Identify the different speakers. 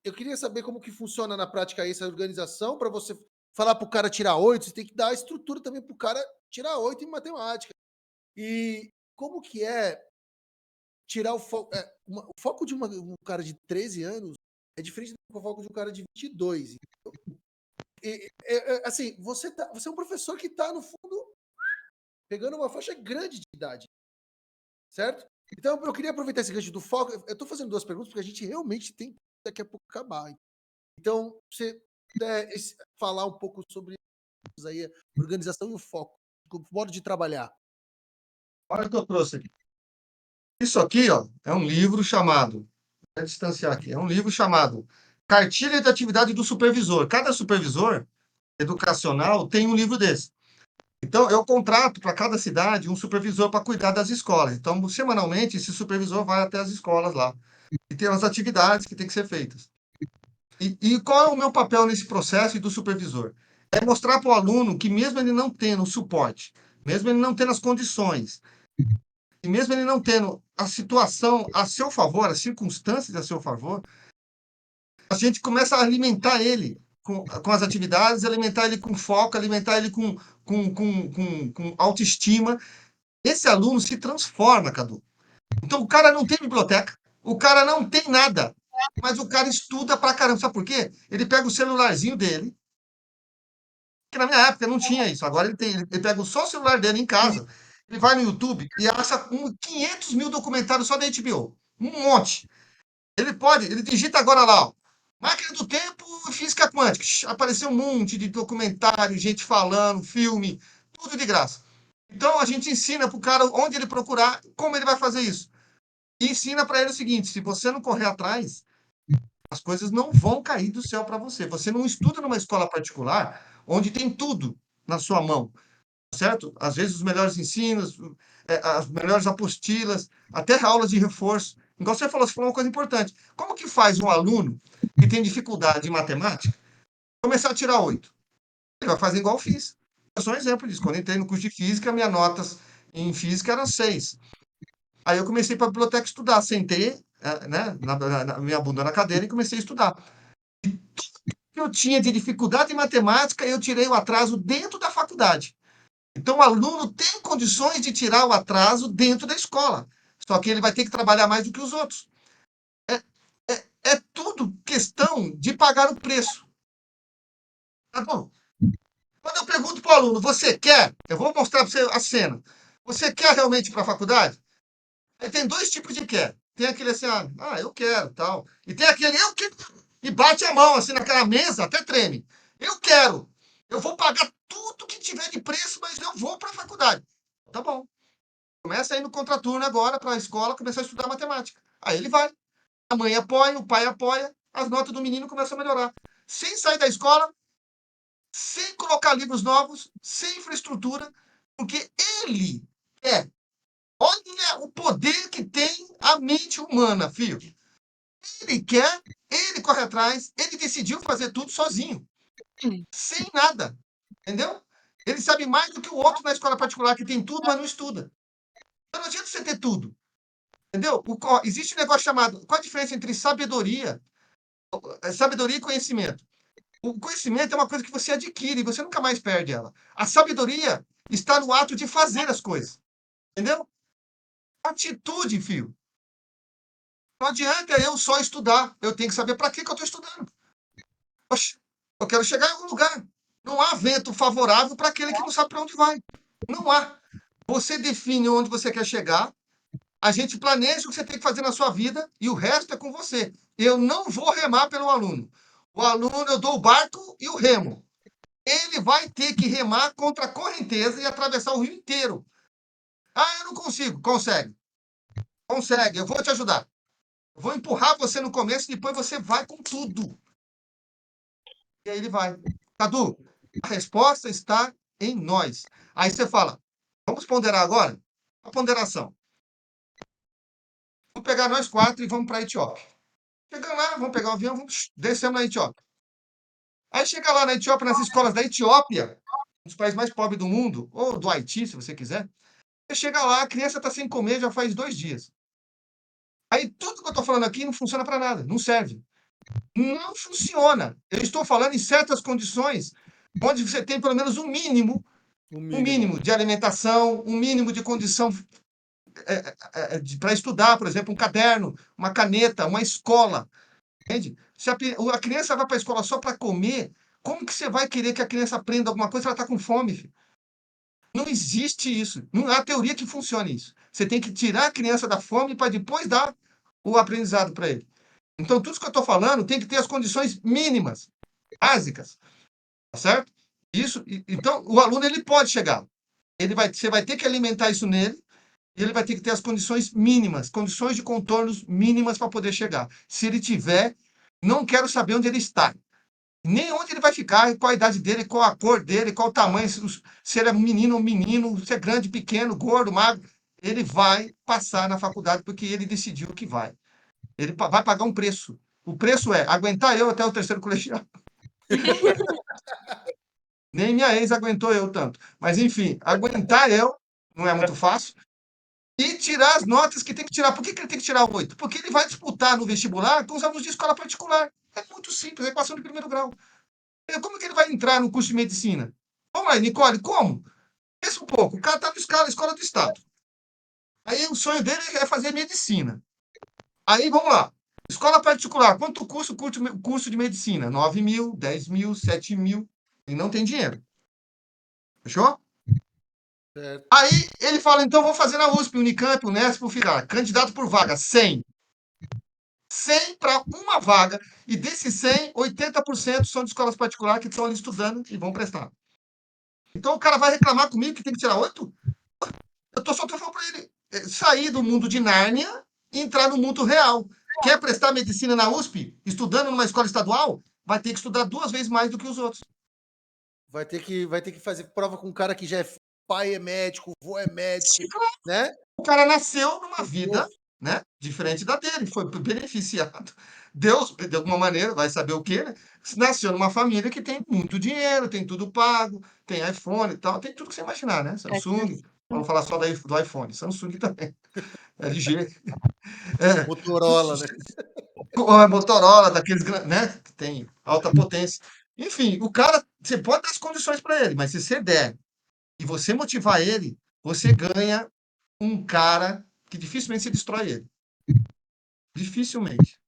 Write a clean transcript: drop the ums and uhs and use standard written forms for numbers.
Speaker 1: eu queria saber como que funciona na prática essa organização para você falar para o cara tirar 8, você tem que dar a estrutura também para o cara tirar 8 em matemática. E como que é tirar o foco de um cara de 13 anos é diferente do foco de um cara de 22. Assim, você é um professor que está, no fundo, pegando uma faixa grande de idade, certo? Então, eu queria aproveitar esse gancho do foco. Eu estou fazendo duas perguntas porque a gente realmente tem que daqui a pouco acabar. Então, você puder falar um pouco sobre isso aí, a organização e o foco, o modo de trabalhar.
Speaker 2: Olha o que eu trouxe aqui. Isso aqui, ó, é um livro chamado, vou distanciar aqui, é um livro chamado Cartilha de Atividade do Supervisor. Cada supervisor educacional tem um livro desse. Então, eu contrato para cada cidade um supervisor para cuidar das escolas. Então, semanalmente, esse supervisor vai até as escolas lá e tem as atividades que têm que ser feitas. E qual é o meu papel nesse processo e do supervisor? É mostrar para o aluno que, mesmo ele não tendo o suporte, mesmo ele não tendo as condições, e mesmo ele não tendo a situação a seu favor, as circunstâncias a seu favor, a gente começa a alimentar ele com as atividades, alimentar ele com foco, alimentar ele com autoestima. Esse aluno se transforma, Cadu. Então, o cara não tem biblioteca, o cara não tem nada, mas o cara estuda pra caramba. Sabe por quê? Ele pega o celularzinho dele, que na minha época não tinha isso. Agora ele tem, ele pega só o celular dele em casa, ele vai no YouTube e acha 500 mil documentários só da HBO. Um monte. Ele digita agora lá, ó, Máquina do Tempo e Física Quântica. Apareceu um monte de documentário, gente falando, filme, tudo de graça. Então a gente ensina pro cara onde ele procurar, como ele vai fazer isso. E ensina para ele o seguinte: se você não correr atrás, as coisas não vão cair do céu para você. Você não estuda numa escola particular onde tem tudo na sua mão, certo? Às vezes os melhores ensinos, as melhores apostilas, até aulas de reforço. Igual você falou uma coisa importante. Como que faz um aluno que tem dificuldade em matemática começar a tirar 8? Ele vai fazer igual eu fiz. Eu sou um exemplo disso. Quando eu entrei no curso de física, minha notas em física eram 6. Aí eu comecei para a biblioteca estudar, sentei, né, na minha bunda na cadeira e comecei a estudar. Que eu tinha de dificuldade em matemática, eu tirei o atraso dentro da faculdade. Então, o aluno tem condições de tirar o atraso dentro da escola. Só que ele vai ter que trabalhar mais do que os outros. É tudo questão de pagar o preço. Tá bom? Quando eu pergunto para o aluno, você quer? Eu vou mostrar para você a cena. Você quer realmente ir para a faculdade? Aí tem dois tipos de quer. Tem aquele assim, eu quero, tal. E tem aquele, eu quero. E bate a mão assim naquela mesa, até treme. Eu quero. Eu vou pagar tudo que tiver de preço, mas eu vou para a faculdade. Tá bom. Começa aí no contraturno agora para a escola começar a estudar matemática. Aí ele vai. A mãe apoia, o pai apoia, as notas do menino começam a melhorar. Sem sair da escola, sem colocar livros novos, sem infraestrutura, porque ele é. Olha o poder que tem a mente humana, filho. Ele quer, ele corre atrás, ele decidiu fazer tudo sozinho, sem nada. Entendeu? Ele sabe mais do que o outro na escola particular que tem tudo, mas não estuda. Então não adianta você ter tudo. Entendeu? Existe um negócio chamado. Qual a diferença entre sabedoria e conhecimento? O conhecimento é uma coisa que você adquire e você nunca mais perde ela. A sabedoria está no ato de fazer as coisas. Entendeu? Atitude, filho. Não adianta eu só estudar. Eu tenho que saber para que eu estou estudando. Oxe, eu quero chegar em algum lugar. Não há vento favorável para aquele que não sabe para onde vai. Não há. Você define onde você quer chegar, a gente planeja o que você tem que fazer na sua vida e o resto é com você. Eu não vou remar pelo aluno. O aluno, eu dou o barco e o remo. Ele vai ter que remar contra a correnteza e atravessar o rio inteiro. Ah, eu não consigo. Consegue. Consegue. Eu vou te ajudar. Eu vou empurrar você no começo e depois você vai com tudo. E aí ele vai. Cadu, a resposta está em nós. Aí você fala, vamos ponderar agora? A ponderação. Vamos pegar nós quatro e vamos para a Etiópia. Chegamos lá, vamos pegar o avião, vamos, descemos na Etiópia. Aí chega lá na Etiópia, nas escolas da Etiópia, um dos países mais pobres do mundo, ou do Haiti, se você quiser. Você chega lá, a criança está sem comer já faz 2 dias. Aí tudo que eu estou falando aqui não funciona para nada, não serve. Não funciona. Eu estou falando em certas condições onde você tem pelo menos
Speaker 1: O
Speaker 2: um
Speaker 1: mínimo.
Speaker 2: mínimo de alimentação, um mínimo de condição para estudar, por exemplo, um caderno, uma caneta, uma escola. Entende? Se a criança vai para a escola só para comer, como que você vai querer que a criança aprenda alguma coisa se ela está com fome, filho? Não existe isso. Não há teoria que funcione isso. Você tem que tirar a criança da fome para depois dar o aprendizado para ele. Então, tudo isso que eu estou falando tem que ter as condições mínimas, básicas, tá certo? Isso, então, o aluno ele pode chegar. Você vai ter que alimentar isso nele, e ele vai ter que ter as condições mínimas, condições de contornos mínimas para poder chegar. Se ele tiver, não quero saber onde ele está, nem onde ele vai ficar, qual a idade dele, qual a cor dele, qual o tamanho, se ele é menino ou menino, se é grande, pequeno, gordo, magro. Ele vai passar na faculdade porque ele decidiu que vai. Ele vai pagar um preço. O preço é aguentar eu até o terceiro colegial. Nem minha ex aguentou eu tanto. Mas, enfim, aguentar eu não é muito fácil. E tirar as notas que tem que tirar. Por que ele tem que tirar 8? Porque ele vai disputar no vestibular com os alunos de escola particular. É muito simples, é equação de primeiro grau. Como que ele vai entrar no curso de medicina? Vamos lá, Nicole, como? Pensa um pouco. O cara está na escola do Estado. Aí o sonho dele é fazer medicina. Aí, vamos lá. Escola particular, quanto custa o curso de medicina? 9 mil, 10 mil, 7 mil. E não tem dinheiro. Fechou?
Speaker 1: Certo.
Speaker 2: Aí ele fala, então vou fazer na USP, Unicamp, Unesp, UFIDAR. Candidato por vaga, 100. 100 para uma vaga. E desses 100, 80% são de escolas particulares que estão ali estudando e vão prestar. Então o cara vai reclamar comigo que tem que tirar 8? Só tô falando para ele sair do mundo de Nárnia e entrar no mundo real. Quer prestar medicina na USP, estudando numa escola estadual, vai ter que estudar 2 vezes mais do que os outros.
Speaker 1: Vai ter que fazer prova com um cara que já é pai é médico, vô é médico, né?
Speaker 2: O cara nasceu numa vida,
Speaker 1: Nossa,
Speaker 2: né, diferente da dele, foi beneficiado. Deus, de alguma maneira, vai saber o quê, né? Nasceu numa família que tem muito dinheiro, tem tudo pago, tem iPhone e tal, tem tudo que você imaginar, né? Samsung, vamos falar só do iPhone, Samsung também, LG, é,
Speaker 1: Motorola, né?
Speaker 2: Motorola, daqueles, né, que tem alta potência. Enfim, o cara, você pode dar as condições para ele, mas se você der e você motivar ele, você ganha um cara que dificilmente se destrói ele. Dificilmente.